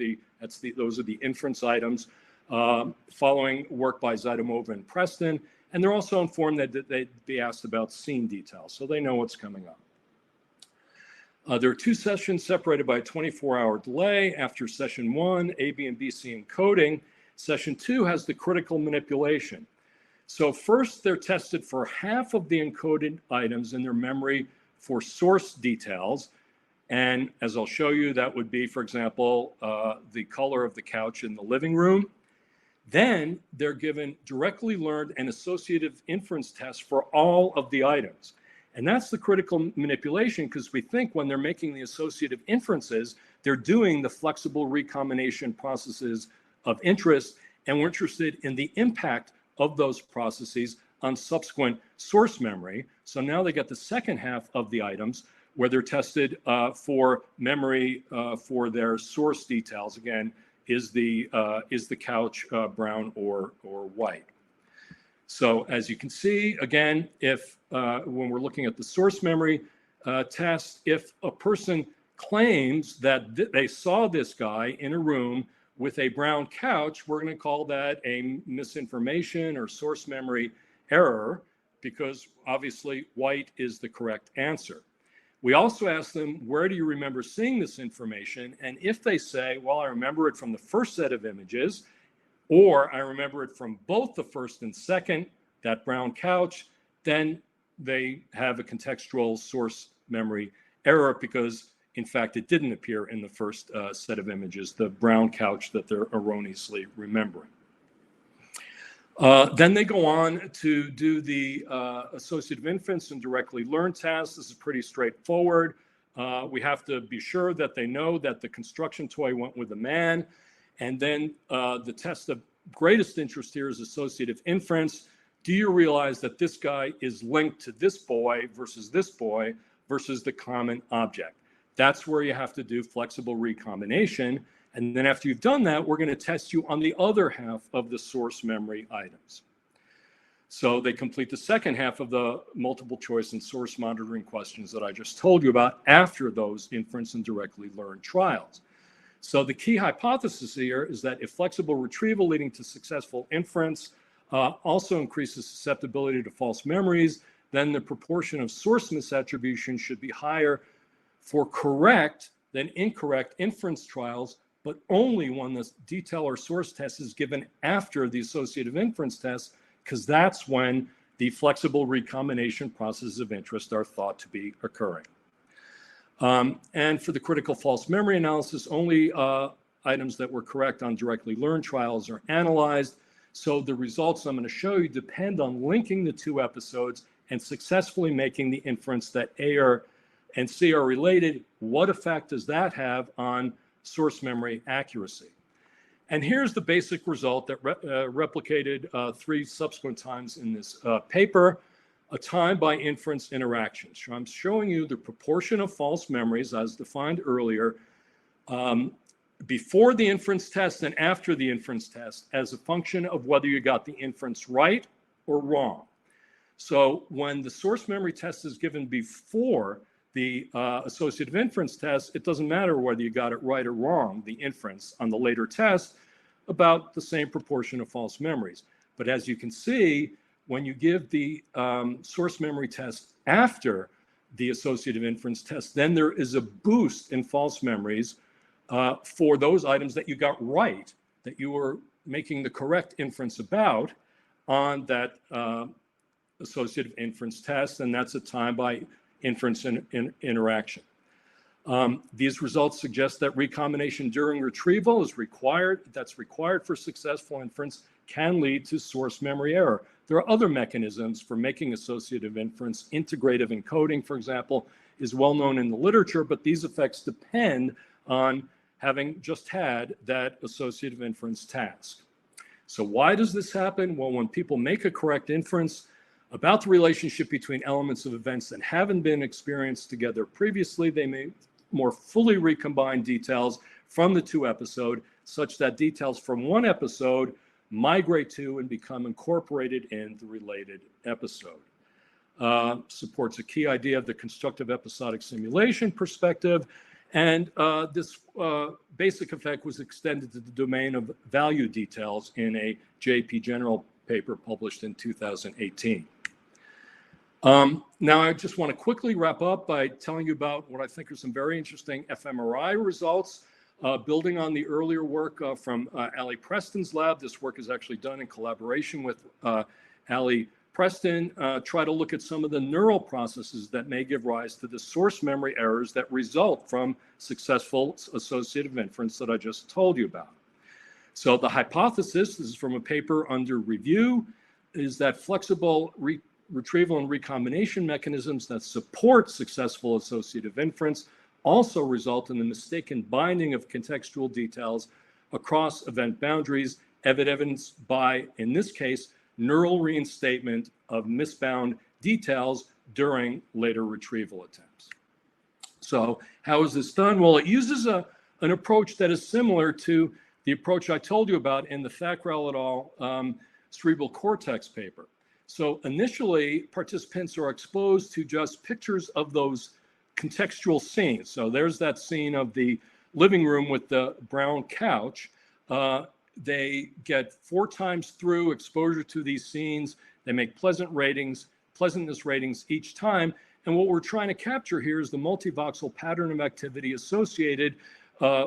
Those are the inference items, following work by Zytomova and Preston. And they're also informed that they'd be asked about scene details, so they know what's coming up. There are 2 sessions separated by a 24-hour delay. After session 1, A, B, and BC encoding, session 2 has the critical manipulation. So first, they're tested for half of the encoded items in their memory for source details. And as I'll show you, that would be, for example, the color of the couch in the living room. Then they're given directly learned and associative inference tests for all of the items. And that's the critical manipulation, because we think when they're making the associative inferences, they're doing the flexible recombination processes of interest, and we're interested in the impact of those processes on subsequent source memory. So now they get the second half of the items where they're tested for memory for their source details. Again, is the couch brown or white? So as you can see, again, if when we're looking at the source memory test, if a person claims that they saw this guy in a room with a brown couch, we're going to call that a misinformation or source memory error, because obviously white is the correct answer. We also ask them, where do you remember seeing this information? And if they say, well, I remember it from the first set of images, or I remember it from both the first and second, that brown couch, then they have a contextual source memory error, because in fact, it didn't appear in the first set of images, the brown couch that they're erroneously remembering. Then they go on to do the associative inference and directly learned tasks. This is pretty straightforward. We have to be sure that they know that the construction toy went with the man. And then the test of greatest interest here is associative inference. Do you realize that this guy is linked to this boy versus the common object? That's where you have to do flexible recombination. And then after you've done that, we're going to test you on the other half of the source memory items. So they complete the second half of the multiple choice and source monitoring questions that I just told you about after those inference and directly learned trials. So the key hypothesis here is that if flexible retrieval leading to successful inference also increases susceptibility to false memories, then the proportion of source misattribution should be higher for correct than incorrect inference trials, but only when the detail or source test is given after the associative inference test, because that's when the flexible recombination processes of interest are thought to be occurring. And for the critical false memory analysis, only items that were correct on directly learned trials are analyzed. So the results I'm going to show you depend on linking the 2 episodes and successfully making the inference that A and C are related. What effect does that have on source memory accuracy? And here's the basic result that replicated 3 subsequent times in this paper. a time by inference interaction. So I'm showing you the proportion of false memories as defined earlier before the inference test and after the inference test as a function of whether you got the inference right or wrong. So when the source memory test is given before the associative inference test, it doesn't matter whether you got it right or wrong, the inference on the later test, about the same proportion of false memories. But as you can see, when you give the source memory test after the associative inference test, then there is a boost in false memories for those items that you got right, that you were making the correct inference about on that associative inference test, and that's a time by inference interaction. These results suggest that recombination during retrieval is required, that's required for successful inference, can lead to source memory error. There are other mechanisms for making associative inference. Integrative encoding, for example, is well known in the literature, but these effects depend on having just had that associative inference task. So why does this happen? Well, when people make a correct inference about the relationship between elements of events that haven't been experienced together previously, they may more fully recombine details from the two episodes, such that details from one episode migrate to and become incorporated in the related episode. Supports a key idea of the constructive episodic simulation perspective, and this basic effect was extended to the domain of value details in a JP General paper published in 2018. Now, I just want to quickly wrap up by telling you about what I think are some very interesting fMRI results. Building on the earlier work from Ali Preston's lab, this work is actually done in collaboration with Ali Preston, try to look at some of the neural processes that may give rise to the source memory errors that result from successful associative inference that I just told you about. So the hypothesis, this is from a paper under review, is that flexible retrieval and recombination mechanisms that support successful associative inference also result in the mistaken binding of contextual details across event boundaries, evidenced by, in this case, neural reinstatement of misbound details during later retrieval attempts. So how is this done? Well, it uses an approach that is similar to the approach I told you about in the Thackrell et al. Cerebral cortex paper. So initially, participants are exposed to just pictures of those contextual scenes. So there's that scene of the living room with the brown couch. They get 4 times through exposure to these scenes. They make pleasantness ratings each time. And what we're trying to capture here is the multivoxel pattern of activity associated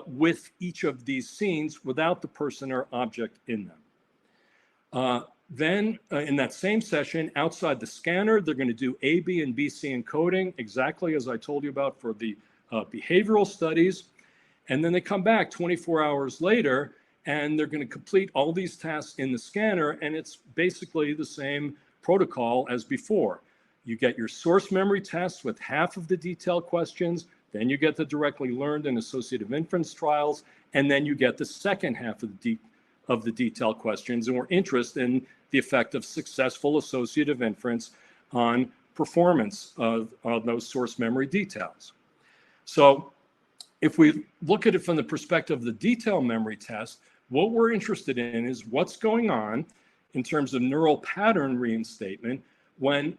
with each of these scenes without the person or object in them. Then in that same session, outside the scanner, they're going to do A, B, and BC encoding, exactly as I told you about for the behavioral studies. And then they come back 24 hours later, and they're going to complete all these tasks in the scanner, and it's basically the same protocol as before. You get your source memory tests with half of the detailed questions, then you get the directly learned and associative inference trials, and then you get the second half of the detailed questions, and we're interested in the effect of successful associative inference on performance of those source memory details. So if we look at it from the perspective of the detail memory test, what we're interested in is what's going on in terms of neural pattern reinstatement when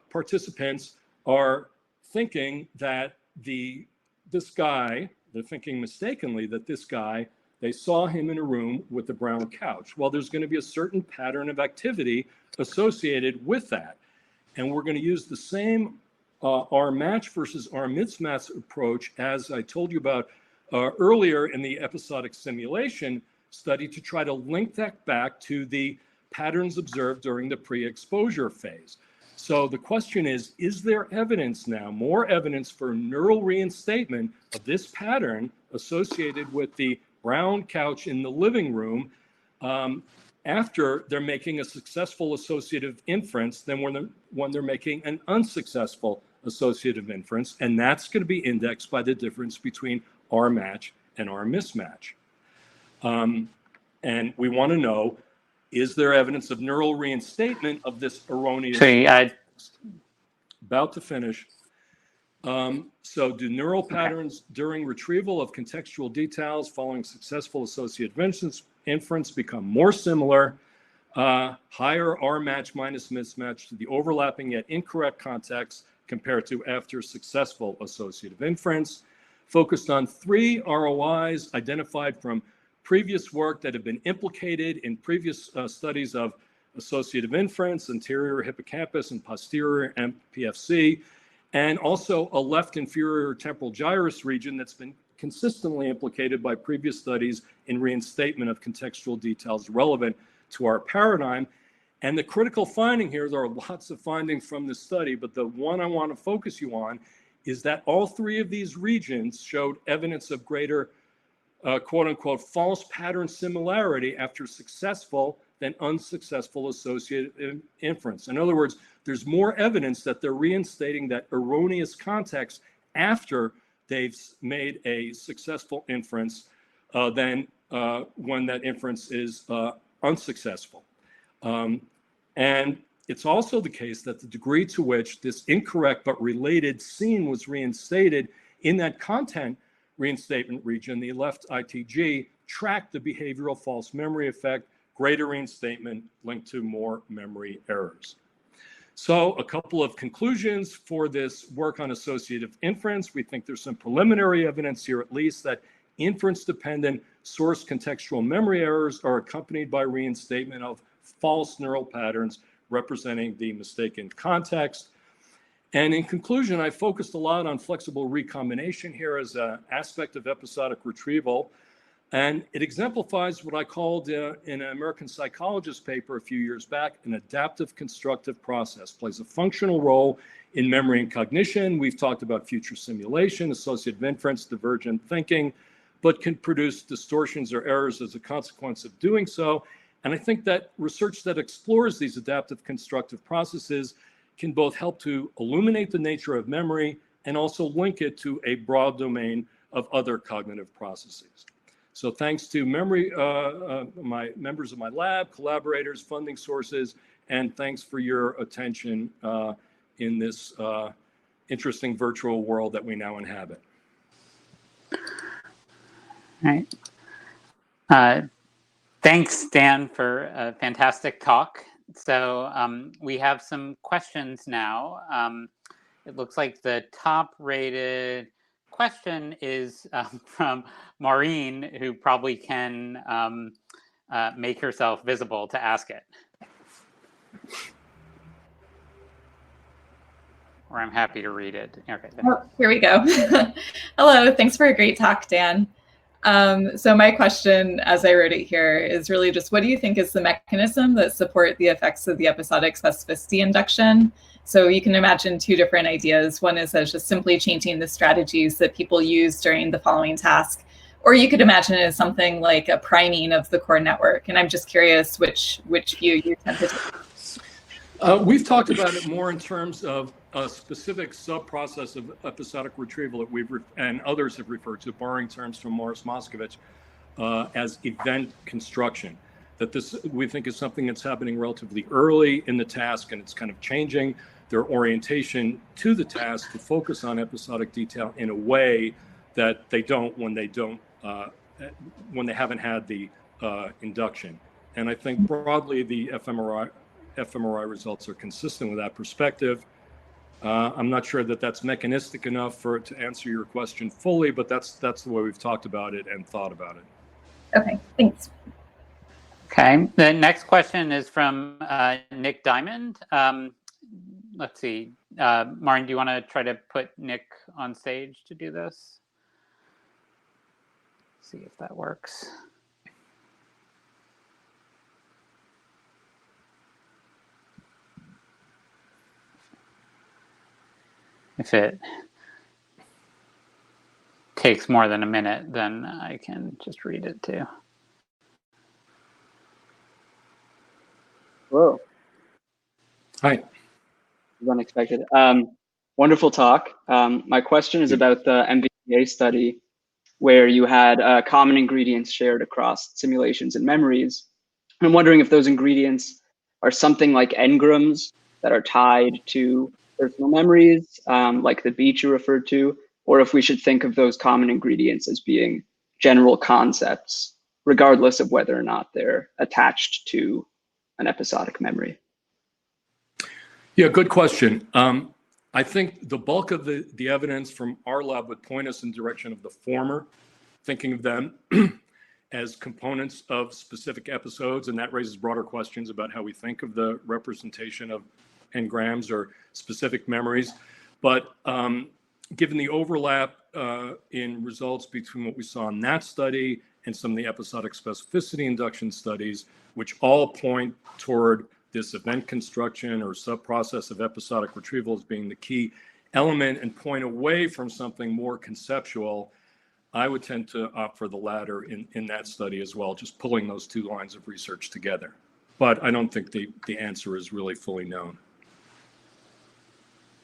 participants are thinking that this guy, they're thinking mistakenly that this guy, they saw him in a room with the brown couch. Well, there's going to be a certain pattern of activity associated with that. And we're going to use the same R match versus R mismatch approach as I told you about earlier in the episodic simulation study to try to link that back to the patterns observed during the pre-exposure phase. So the question is there evidence now, more evidence for neural reinstatement of this pattern associated with the brown couch in the living room after they're making a successful associative inference than when they're making an unsuccessful associative inference, and that's going to be indexed by the difference between R match and R mismatch. And we want to know, is there evidence of neural reinstatement of this erroneous? So context. About to finish. So do neural patterns during retrieval of contextual details following successful associative inference become more similar, higher R match minus mismatch to the overlapping yet incorrect context compared to after successful associative inference? Focused on 3 ROIs identified from previous work that have been implicated in previous studies of associative inference, anterior hippocampus and posterior MPFC, and also a left inferior temporal gyrus region that's been consistently implicated by previous studies in reinstatement of contextual details relevant to our paradigm. And the critical finding here, there are lots of findings from this study, but the one I want to focus you on is that all 3 of these regions showed evidence of greater quote unquote false pattern similarity after successful than unsuccessful associative inference. In other words, there's more evidence that they're reinstating that erroneous context after they've made a successful inference than when that inference is unsuccessful. And it's also the case that the degree to which this incorrect but related scene was reinstated in that content reinstatement region, the left ITG, tracked the behavioral false memory effect, greater reinstatement linked to more memory errors. So a couple of conclusions for this work on associative inference. We think there's some preliminary evidence here, at least, that inference-dependent source contextual memory errors are accompanied by reinstatement of false neural patterns representing the mistaken context. And in conclusion, I focused a lot on flexible recombination here as an aspect of episodic retrieval. And it exemplifies what I called in an American psychologist paper a few years back, an adaptive constructive process, plays a functional role in memory and cognition. We've talked about future simulation, associative inference, divergent thinking, but can produce distortions or errors as a consequence of doing so. And I think that research that explores these adaptive constructive processes can both help to illuminate the nature of memory and also link it to a broad domain of other cognitive processes. So thanks to my members of my lab, collaborators, funding sources, and thanks for your attention in this interesting virtual world that we now inhabit. All right. Thanks, Dan, for a fantastic talk. So we have some questions now. It looks like the top rated question is from Maureen, who probably can make herself visible to ask it. Or I'm happy to read it. Okay. Oh, here we go. Hello, thanks for a great talk, Dan. So my question, as I wrote it here, is really just what do you think is the mechanism that support the effects of the episodic specificity induction? So you can imagine 2 different ideas. One is as just simply changing the strategies that people use during the following task, or you could imagine it as something like a priming of the core network. And I'm just curious which view you tend to take. We've talked about it more in terms of a specific sub-process of episodic retrieval that and others have referred to, borrowing terms from Morris Moscovich, as event construction. That this, we think, is something that's happening relatively early in the task, and it's kind of changing their orientation to the task to focus on episodic detail in a way that they don't when they haven't had the induction. And I think broadly the fMRI results are consistent with that perspective. I'm not sure that that's mechanistic enough to answer your question fully, but that's the way we've talked about it and thought about it. Okay, thanks. Okay, the next question is from Nick Diamond. Let's see, Maureen, do you want to try to put Nick on stage to do this? See if that works. If it takes more than a minute, then I can just read it too. Hello. Hi. It was unexpected. Wonderful talk. My question is about the MVPA study where you had common ingredients shared across simulations and memories. I'm wondering if those ingredients are something like engrams that are tied to personal memories, like the beach you referred to, or if we should think of those common ingredients as being general concepts, regardless of whether or not they're attached to an episodic memory. Yeah, good question. I think the bulk of the evidence from our lab would point us in the direction of the former, thinking of them as components of specific episodes, and that raises broader questions about how we think of the representation of engrams or specific memories. But given the overlap in results between what we saw in that study and some of the episodic specificity induction studies, which all point toward this event construction or sub-process of episodic retrieval as being the key element and point away from something more conceptual, I would tend to opt for the latter in that study as well, just pulling those two lines of research together. But I don't think the answer is really fully known.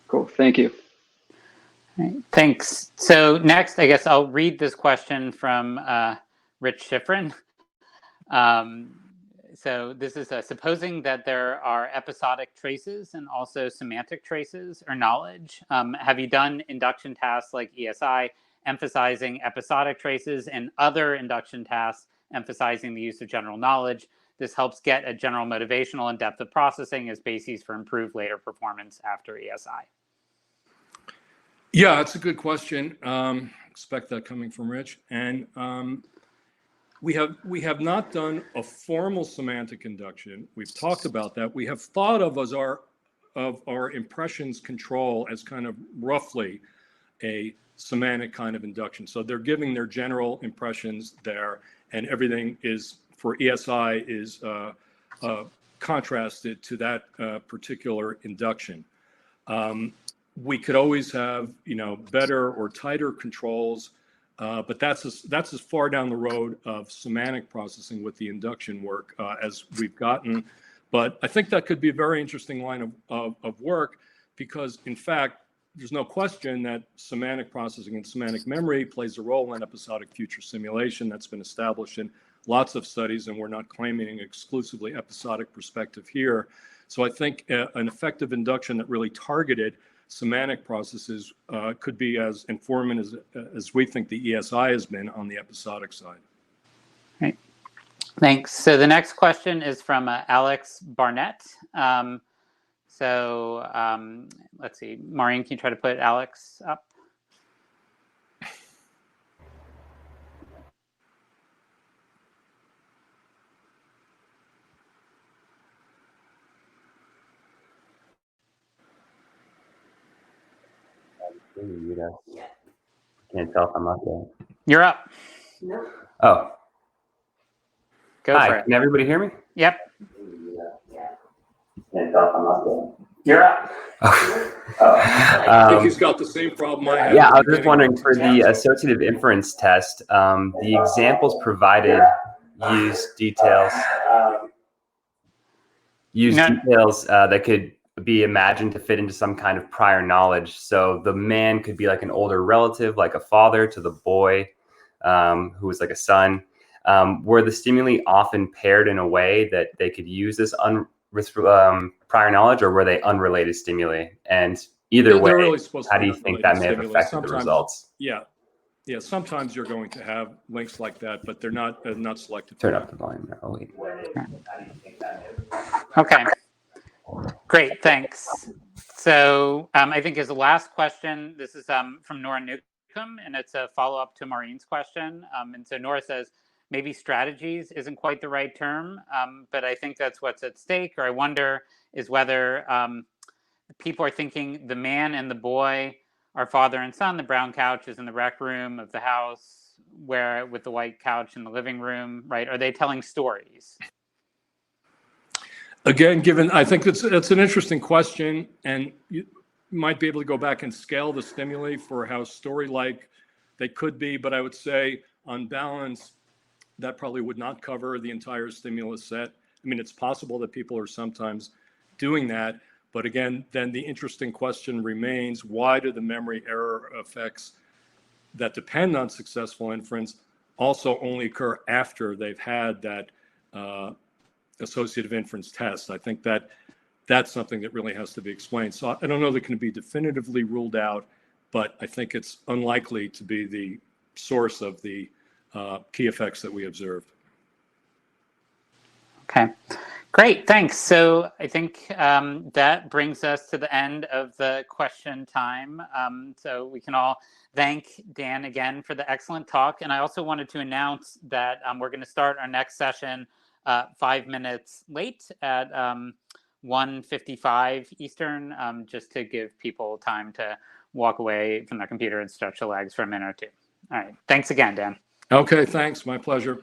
Cool, thank you. All right, thanks. So next, I guess I'll read this question from Rich Schifrin. So this is supposing that there are episodic traces and also semantic traces or knowledge. Have you done induction tasks like ESI emphasizing episodic traces and other induction tasks emphasizing the use of general knowledge? This helps get a general motivational and depth of processing as bases for improved later performance after ESI. Yeah, that's a good question. Expect that coming from Rich. And we have not done a formal semantic induction. We've talked about that. We have thought of our impressions control as kind of roughly a semantic kind of induction. So they're giving their general impressions there, and everything is for ESI is contrasted to that particular induction. We could always have, better or tighter controls, but that's as far down the road of semantic processing with the induction work as we've gotten. But I think that could be a very interesting line of work because, in fact, there's no question that semantic processing and semantic memory plays a role in episodic future simulation. That's been established in lots of studies, and we're not claiming an exclusively episodic perspective here. So I think an effective induction that really targeted semantic processes could be as informative as we think the ESI has been on the episodic side. Right. Thanks. So the next question is from Alex Barnett. Let's see. Maureen, can you try to put Alex up? Can't tell if I'm up there. You're up. No. Oh. Go Hi, for it. Can everybody hear me? Yep. Can't tell if I'm up there. You're up. I think he's got the same problem I have. Yeah, I was just wondering, for the associative inference test, the examples provided use details that could be imagined to fit into some kind of prior knowledge. So the man could be like an older relative, like a father to the boy, who was like a son. Were the stimuli often paired in a way that they could use this prior knowledge, or were they unrelated stimuli? And either way, really how do you think that may have affected the results? Yeah. Sometimes you're going to have links like that, but they're not selected. Turn up the volume. Oh, wait. Okay. Great, thanks. So I think as the last question, this is from Nora Newcomb, and it's a follow-up to Maureen's question. And so Nora says, maybe strategies isn't quite the right term, but I think that's what's at stake, or I wonder is whether people are thinking the man and the boy are father and son. The brown couch is in the rec room of the house, where with the white couch in the living room, right? Are they telling stories? Again, I think that's an interesting question, and you might be able to go back and scale the stimuli for how story-like they could be, but I would say on balance, that probably would not cover the entire stimulus set. I mean, it's possible that people are sometimes doing that, but again, then the interesting question remains, why do the memory error effects that depend on successful inference also only occur after they've had that associative inference test? I think that that's something that really has to be explained. So I don't know that it can be definitively ruled out, but I think it's unlikely to be the source of the key effects that we observed. Okay, great, thanks. So I think that brings us to the end of the question time. So we can all thank Dan again for the excellent talk. And I also wanted to announce that we're going to start our next session 5 minutes late at 1:55 Eastern, just to give people time to walk away from their computer and stretch their legs for a minute or two. All right, thanks again, Dan. Okay, thanks. My pleasure.